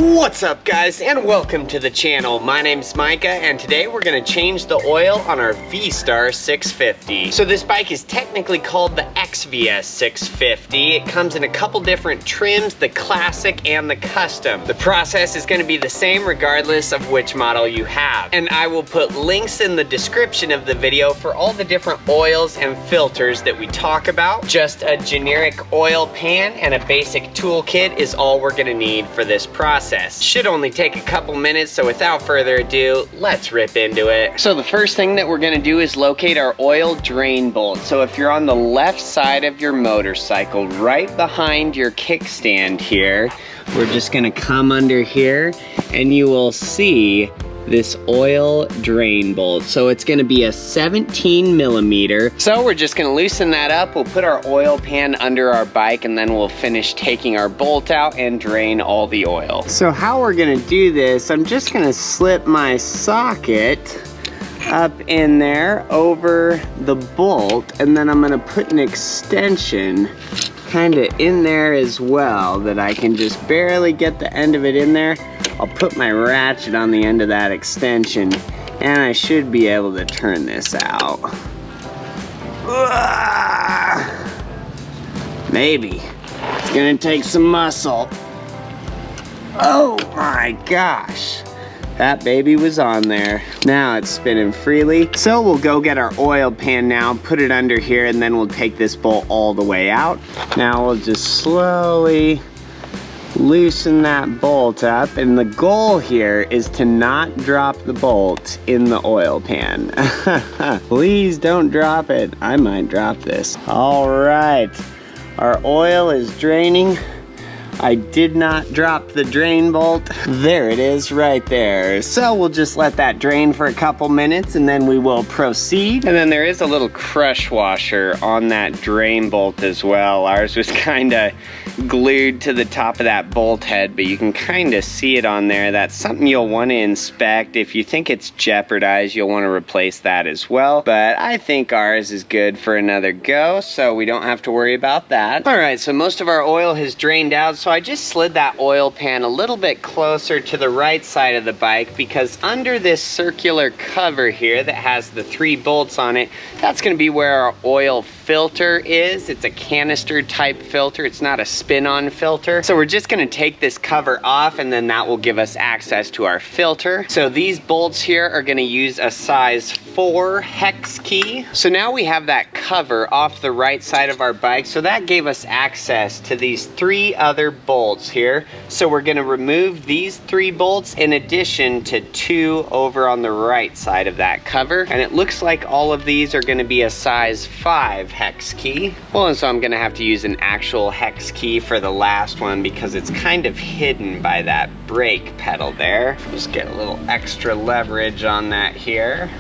What's up guys, and welcome to the channel. My name's Micah, and today we're gonna change the oil on our Vstar 650. So this bike is technically called the XVS 650. It comes in a couple different trims, the classic and the custom. The process is gonna be the same regardless of which model you have. And I will put links in the description of the video for all the different oils and filters that we talk about. Just a generic oil pan and a basic toolkit is all we're gonna need for this process. Should only take a couple minutes, so without further ado, let's rip into it. So the first thing that we're gonna do is locate our oil drain bolt. So if you're on the left side of your motorcycle, right behind your kickstand here, we're just gonna come under here and you will see this oil drain bolt. So it's gonna be a 17 millimeter. So we're just gonna loosen that up. We'll put our oil pan under our bike and then we'll finish taking our bolt out and drain all the oil. So how we're gonna do this, I'm just gonna slip my socket up in there over the bolt, and then I'm gonna put an extension kind of in there as well that I can just barely get the end of it in there. I'll put my ratchet on the end of that extension and I should be able to turn this out. Maybe. It's gonna take some muscle. Oh my gosh. That baby was on there. Now it's spinning freely. So we'll go get our oil pan now, put it under here, and then we'll take this bolt all the way out. Now we'll just slowly loosen that bolt up, and the goal here is to not drop the bolt in the oil pan. Please don't drop it. I might drop this. All right, our oil is draining. I did not drop the drain bolt. There it is right there. So we'll just let that drain for a couple minutes and then we will proceed. And then there is a little crush washer on that drain bolt as well. Ours was kinda glued to the top of that bolt head, but you can kinda see it on there. That's something you'll wanna inspect. If you think it's jeopardized, you'll wanna replace that as well. But I think ours is good for another go, so we don't have to worry about that. All right, so most of our oil has drained out, so I just slid that oil pan a little bit closer to the right side of the bike because under this circular cover here that has the 3 bolts on it, that's gonna be where our oil filter is. It's a canister type filter. It's not a spin-on filter. So we're just gonna take this cover off and then that will give us access to our filter. So these bolts here are gonna use a size 4 hex key. So now we have that cover off the right side of our bike. So that gave us access to these 3 other bolts here. So we're gonna remove these 3 bolts in addition to 2 over on the right side of that cover. And it looks like all of these are gonna be a size 5 hex key. Well, and so I'm gonna have to use an actual hex key for the last one because it's kind of hidden by that brake pedal there. Just get a little extra leverage on that here.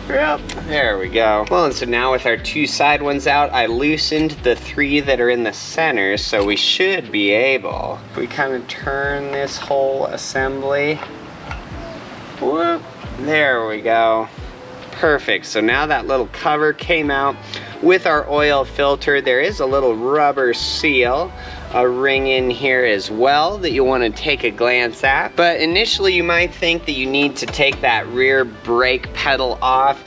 Yep, there we go. Well, and so now with our 2 side ones out, I loosened the 3 that are in the center, so we should be able, if we kind of turn this whole assembly, whoop, there we go. Perfect, so now that little cover came out. With our oil filter, there is a little rubber seal, a ring in here as well that you want to take a glance at. But initially you might think that you need to take that rear brake pedal off.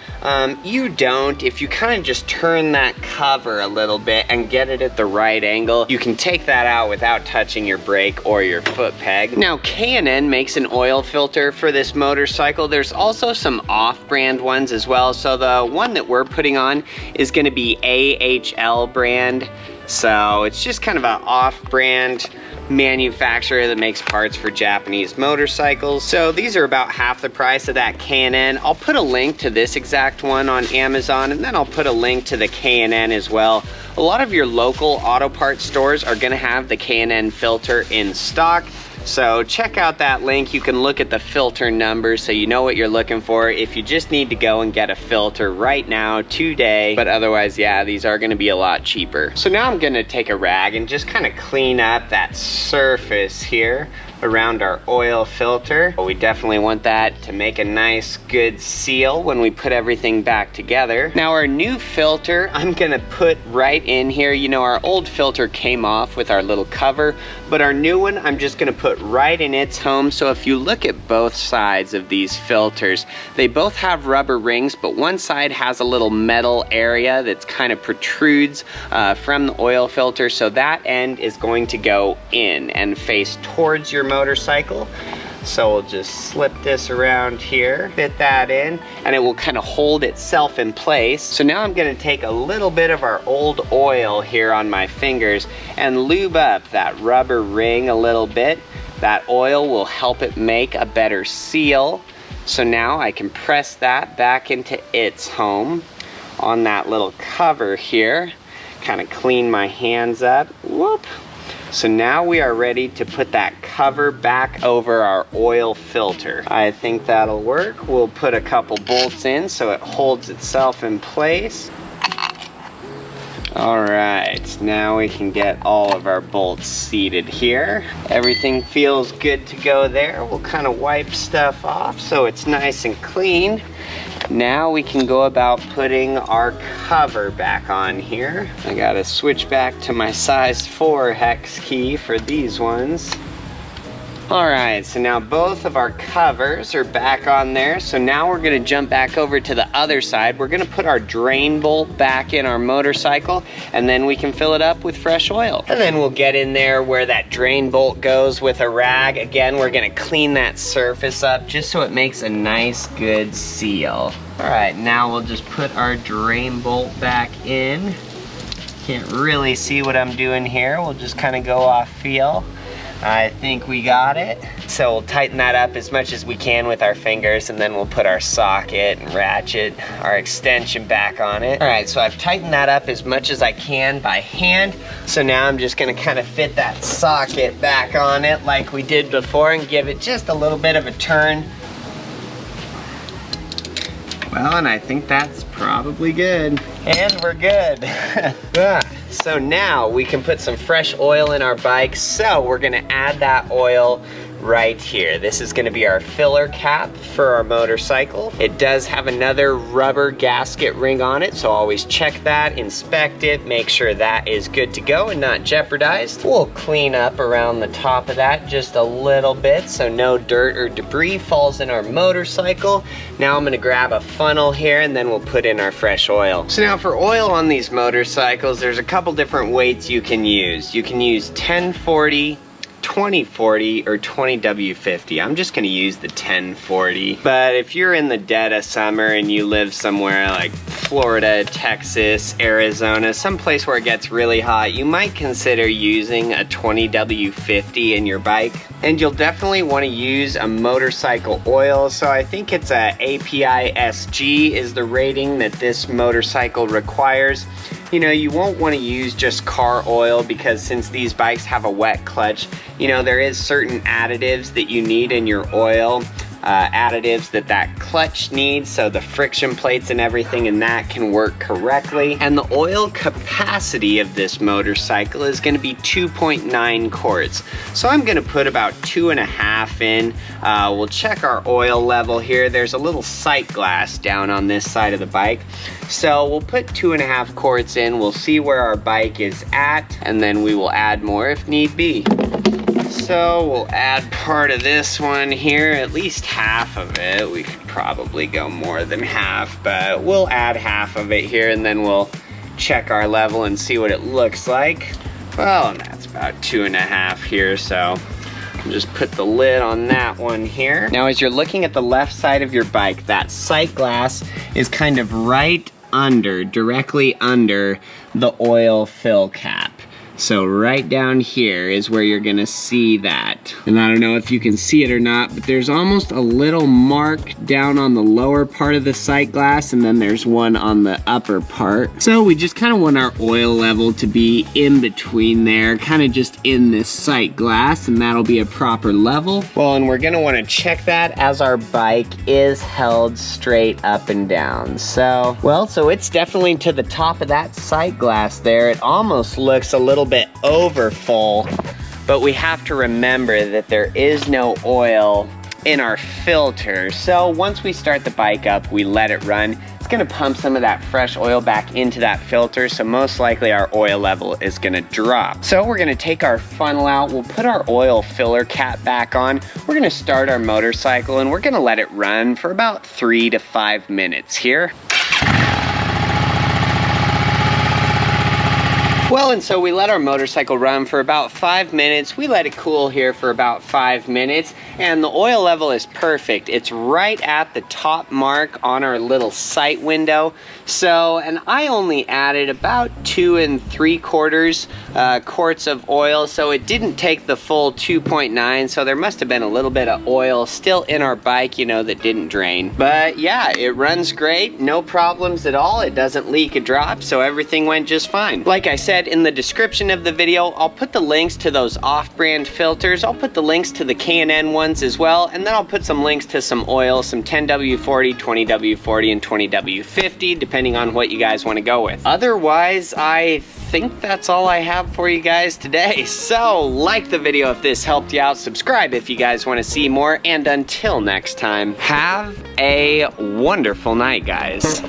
You don't. If you kind of just turn that cover a little bit and get it at the right angle, you can take that out without touching your brake or your foot peg. Now K&N makes an oil filter for this motorcycle. There's also some off-brand ones as well. So the one that we're putting on is going to be AHL brand. So it's just kind of an off-brand manufacturer that makes parts for Japanese motorcycles. So these are about half the price of that K&N. I'll put a link to this exact one on Amazon, and then I'll put a link to the K&N as well. A lot of your local auto parts stores are gonna have the K&N filter in stock. So check out that link. You can look at the filter numbers so you know what you're looking for if you just need to go and get a filter right now, today. But otherwise, yeah, these are gonna be a lot cheaper. So now I'm gonna take a rag and just kind of clean up that surface here around our oil filter. We definitely want that to make a nice good seal when we put everything back together. Now our new filter, I'm gonna put right in here. You know, our old filter came off with our little cover, but our new one, I'm just gonna put right in its home. So if you look at both sides of these filters, they both have rubber rings, but one side has a little metal area that kind of protrudes from the oil filter. So that end is going to go in and face towards your motorcycle. So we'll just slip this around here, fit that in, and it will kind of hold itself in place. So now I'm gonna take a little bit of our old oil here on my fingers and lube up that rubber ring a little bit. That oil will help it make a better seal. So now I can press that back into its home on that little cover here. Kind of clean my hands up, whoop. So now we are ready to put that cover back over our oil filter. I think that'll work. We'll put a couple bolts in so it holds itself in place. All right, now we can get all of our bolts seated here. Everything feels good to go there. We'll kind of wipe stuff off so it's nice and clean. Now we can go about putting our cover back on here. I gotta switch back to my size 4 hex key for these ones. All right, so now both of our covers are back on there. So now we're gonna jump back over to the other side. We're gonna put our drain bolt back in our motorcycle, and then we can fill it up with fresh oil. And then we'll get in there where that drain bolt goes with a rag. Again, we're gonna clean that surface up just so it makes a nice, good seal. All right, now we'll just put our drain bolt back in. Can't really see what I'm doing here. We'll just kind of go off feel. I think we got it. So we'll tighten that up as much as we can with our fingers, and then we'll put our socket and ratchet, our extension back on it. All right, so I've tightened that up as much as I can by hand. So now I'm just gonna kind of fit that socket back on it like we did before and give it just a little bit of a turn. Well, and I think that's probably good. And we're good. So now we can put some fresh oil in our bike. So we're gonna add that oil right here. This is gonna be our filler cap for our motorcycle. It does have another rubber gasket ring on it, so always check that, inspect it, make sure that is good to go and not jeopardized. We'll clean up around the top of that just a little bit so no dirt or debris falls in our motorcycle. Now I'm gonna grab a funnel here and then we'll put in our fresh oil. So now for oil on these motorcycles, there's a couple different weights you can use. You can use 1040, 2040 or 20W50. I'm just gonna use the 1040. But if you're in the dead of summer and you live somewhere like Florida, Texas, Arizona, someplace where it gets really hot, you might consider using a 20W50 in your bike. And you'll definitely wanna use a motorcycle oil. So I think it's a API SG is the rating that this motorcycle requires. You know, you won't want to use just car oil because since these bikes have a wet clutch, you know, there is certain additives that you need in your oil, additives that clutch needs, so the friction plates and everything in that can work correctly. And the oil capacity of this motorcycle is going to be 2.9 quarts. So I'm going to put about 2.5 in. We'll check our oil level here. There's a little sight glass down on this side of the bike. So we'll put 2.5 quarts in. We'll see where our bike is at, and then we will add more if need be. So we'll add part of this one here, at least half of it. We could probably go more than half, but we'll add half of it here and then we'll check our level and see what it looks like. Well, and that's about 2.5 here, so I'll just put the lid on that one here. Now, as you're looking at the left side of your bike, that sight glass is kind of right under, directly under the oil fill cap. So right down here is where you're gonna see that. And I don't know if you can see it or not, but there's almost a little mark down on the lower part of the sight glass, and then there's one on the upper part. So we just kind of want our oil level to be in between there, kind of just in this sight glass, and that'll be a proper level. Well, and we're gonna wanna check that as our bike is held straight up and down. So, well, so it's definitely to the top of that sight glass there. It almost looks a little bit over full. but we have to remember that there is no oil in our filter. So once we start the bike up, we let it run. It's gonna pump some of that fresh oil back into that filter, so most likely our oil level is gonna drop. So we're gonna take our funnel out, we'll put our oil filler cap back on, we're gonna start our motorcycle, and we're gonna let it run for about 3 to 5 minutes here. Well, and so we let our motorcycle run for about 5 minutes. We let it cool here for about 5 minutes, and the oil level is perfect. It's right at the top mark on our little sight window. So, and I only added about 2 3/4 quarts of oil, so it didn't take the full 2.9, so there must have been a little bit of oil still in our bike, you know, that didn't drain. But yeah, it runs great, no problems at all. It doesn't leak a drop, so everything went just fine. Like I said, in the description of the video, I'll put the links to those off-brand filters. I'll put the links to the K&N ones as well, and then I'll put some links to some oil, some 10W40, 20W40, and 20W50, depending on what you guys want to go with. Otherwise, I think that's all I have for you guys today. So, like the video if this helped you out, subscribe if you guys want to see more, and until next time, have a wonderful night, guys.